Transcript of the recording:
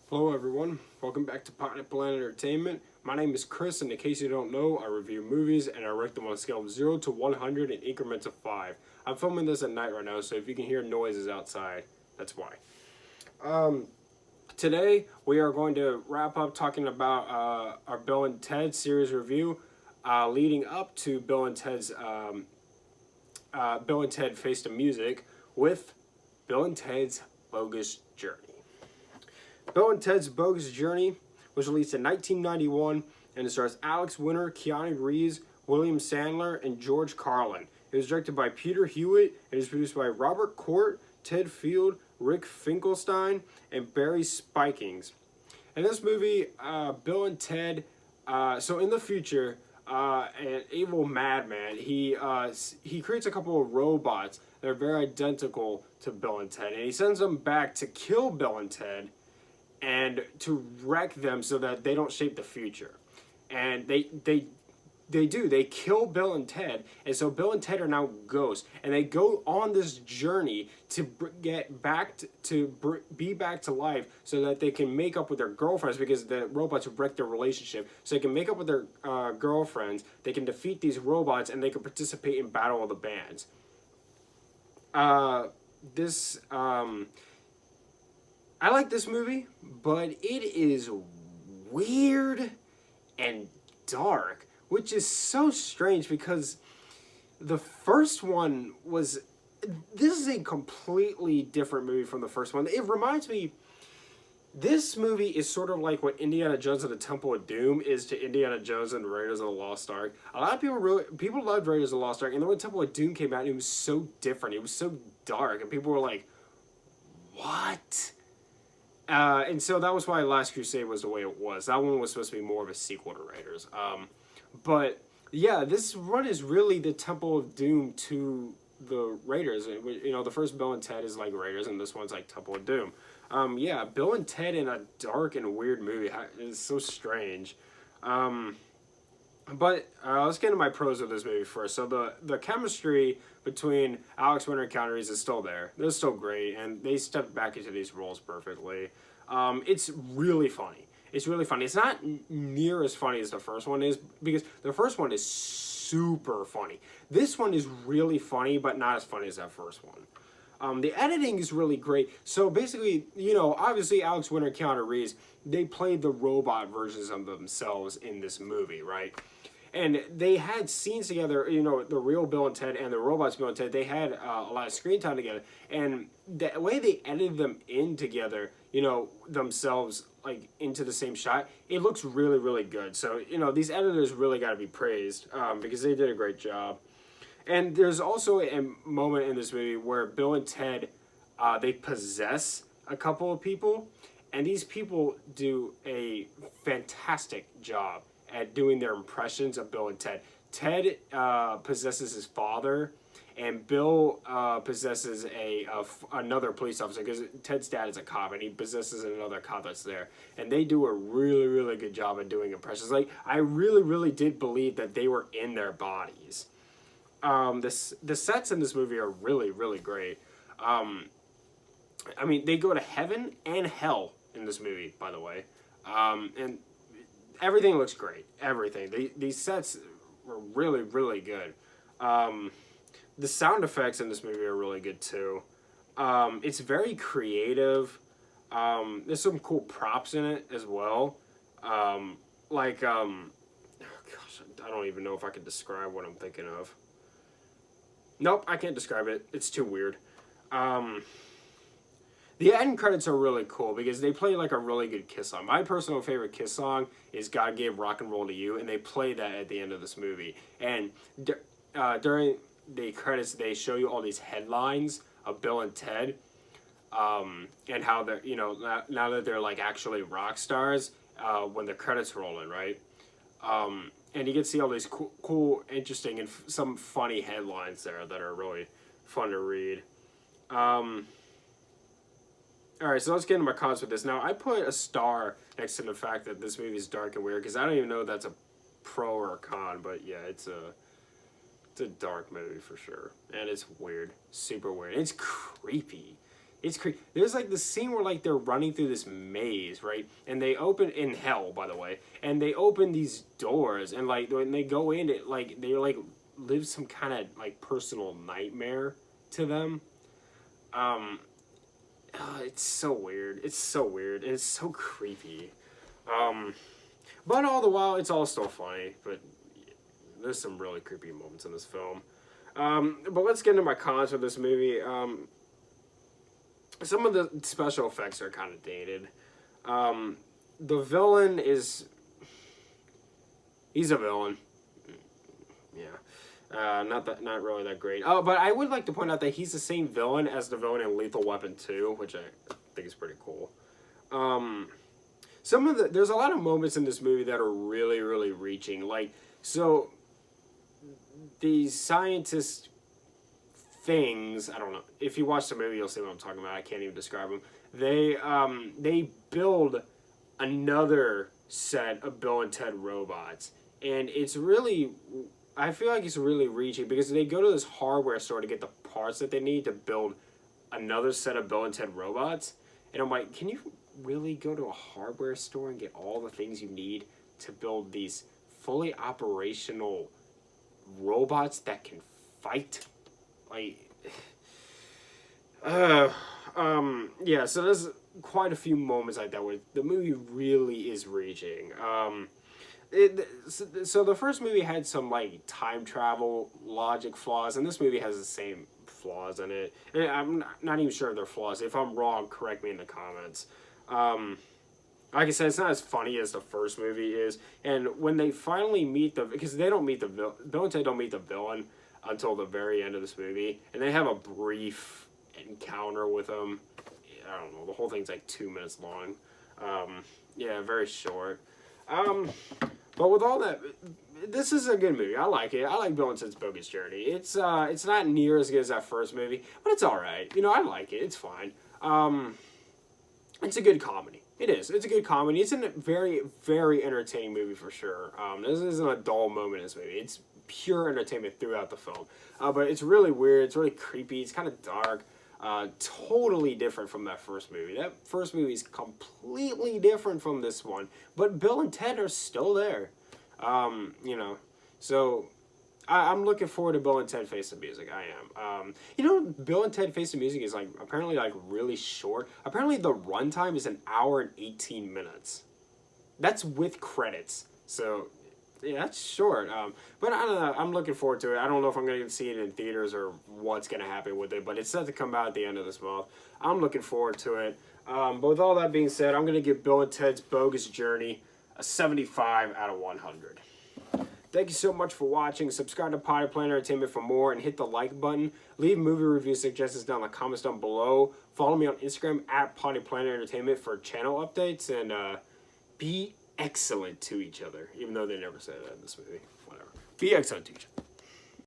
Hello everyone, welcome back to Pineapple Entertainment. My name is Chris, and in case you don't know, I review movies and I rate them on a scale of 0 to 100 in increments of 5. I'm filming this at night right now, so if you can hear noises outside, that's why. Today, we are going to wrap up talking about our Bill and Ted series review, leading up to Bill and Ted Face the Music with Bill and Ted's Bogus Journey. Bill and Ted's Bogus Journey was released in 1991 and it stars Alex Winter, Keanu Reeves, William Sandler, and George Carlin. It was directed by Peter Hewitt and is produced by Robert Court, Ted Field, Rick Finkelstein, and Barry Spikings. In this movie, Bill and Ted, so in the future, an evil madman, he creates a couple of robots that are very identical to Bill and Ted, and he sends them back to kill Bill and Ted and to wreck them so that they don't shape the future. And they kill Bill and Ted, and so Bill and Ted are now ghosts, and they go on this journey to get back be back to life, so that they can make up with their girlfriends, because the robots wreck their relationship. So they can make up with their girlfriends. They can defeat these robots, and they can participate in Battle of the Bands. This I like this movie, but it is weird and dark, which is so strange because the first one was. This is a completely different movie from the first one. It reminds me. This movie is sort of like what Indiana Jones and the Temple of Doom is to Indiana Jones and Raiders of the Lost Ark. A lot of people loved Raiders of the Lost Ark, and then when Temple of Doom came out, it was so different. It was so dark, and people were like, "What?" And so that was why Last Crusade was the way it was. That one was supposed to be more of a sequel to Raiders. But yeah, this one is really the Temple of Doom to the Raiders. You know, the first Bill and Ted is like Raiders, and this one's like Temple of Doom. Yeah, Bill and Ted in a dark and weird movie. It's so strange. But let's get into my pros of this movie first. So the chemistry between Alex Winter and Keanu Reeves is still there. They're still great, and they stepped back into these roles perfectly. It's really funny. It's really funny. It's not near as funny as the first one is, because the first one is super funny. This one is really funny, but not as funny as that first one. The editing is really great. So basically, you know, obviously Alex Winter and Keanu Reeves, they played the robot versions of themselves in this movie, right? And they had scenes together, you know, the real Bill and Ted and the robots Bill and Ted, they had a lot of screen time together. And the way they edited them in together, you know, themselves, like, into the same shot, it looks really, really good. So, you know, these editors really got to be praised because they did a great job. And there's also a moment in this movie where Bill and Ted, they possess a couple of people, and these people do a fantastic job at doing their impressions of Bill and Ted. Ted possesses his father, and Bill possesses another police officer, because Ted's dad is a cop, and he possesses another cop that's there. And they do a really, really good job at doing impressions. Like, I really, really did believe that they were in their bodies. The sets in this movie are really, really great. I mean, they go to heaven and hell in this movie, by the way. And everything looks great. Everything. These sets were really, really good. The sound effects in this movie are really good, too. It's very creative. There's some cool props in it as well. Oh gosh, I don't even know if I can describe what I'm thinking of. Nope, I can't describe it. It's too weird. The end credits are really cool because they play like a really good Kiss song. My personal favorite Kiss song is "God Gave Rock and Roll to You," and they play that at the end of this movie. And during the credits, they show you all these headlines of Bill and Ted, and how they're, you know, now that they're like actually rock stars, when the credits roll in, right? And you can see all these cool, interesting, and some funny headlines there that are really fun to read. Alright, so let's get into my cons with this. Now, I put a star next to the fact that this movie is dark and weird, because I don't even know if that's a pro or a con, but yeah, it's a dark movie for sure. And it's weird. Super weird. It's creepy. It's crazy. There's like this scene where like they're running through this maze, right? And they open in hell, by the way. And they open these doors, and like when they go in, it like they like live some kind of like personal nightmare to them. It's so weird. It's so weird. And it's so creepy. But all the while, it's all still funny. But there's some really creepy moments in this film. But let's get into my cons for this movie. Some of the special effects are kind of dated. The villain is... He's a villain. Yeah. Not really that great. Oh, but I would like to point out that he's the same villain as the villain in Lethal Weapon 2, which I think is pretty cool. There's a lot of moments in this movie that are really, really reaching. Like, so these scientist things, I don't know. If you watch the movie, you'll see what I'm talking about. I can't even describe them. They build another set of Bill and Ted robots, and it's really, I feel like it's really reaching because they go to this hardware store to get the parts that they need to build another set of Bill and Ted robots, and I'm like, can you really go to a hardware store and get all the things you need to build these fully operational robots that can fight? Like, yeah, so there's quite a few moments like that where the movie really is reaching. So the first movie had some, like, time travel logic flaws, and this movie has the same flaws in it. And I'm not even sure if they're flaws. If I'm wrong, correct me in the comments. Like I said, it's not as funny as the first movie is. And when they finally meet because they don't meet Bill and Ted don't meet the villain until the very end of this movie, and they have a brief encounter with him. I don't know, the whole thing's like 2 minutes long. Yeah, very short. But with all that, this is a good movie. I like it. I like Bill and Ted's Bogus Journey. It's not near as good as that first movie, but it's all right. You know, I like it. It's fine. It's a good comedy. It is. It's a good comedy. It's a very, very entertaining movie for sure. This isn't a dull moment in this movie. It's pure entertainment throughout the film. But it's really weird. It's really creepy. It's kind of dark. Totally different from that first movie. That first movie is completely different from this one. But Bill and Ted are still there. You know. So I'm looking forward to Bill and Ted Face the Music. I am. You know, Bill and Ted Face the Music is like apparently like really short. Apparently the runtime is 1 hour and 18 minutes. That's with credits. So yeah, that's short. But I don't know. I'm looking forward to it. I don't know if I'm going to see it in theaters or what's going to happen with it. But it's set to come out at the end of this month. I'm looking forward to it. But with all that being said, I'm going to give Bill and Ted's Bogus Journey a 75 out of 100. Thank you so much for watching. Subscribe to Potty Planet Entertainment for more and hit the like button. Leave movie review suggestions down in the comments down below. Follow me on Instagram at Potty Planet Entertainment for channel updates. And be excellent to each other. Even though they never said that in this movie. Whatever. Be excellent to each other.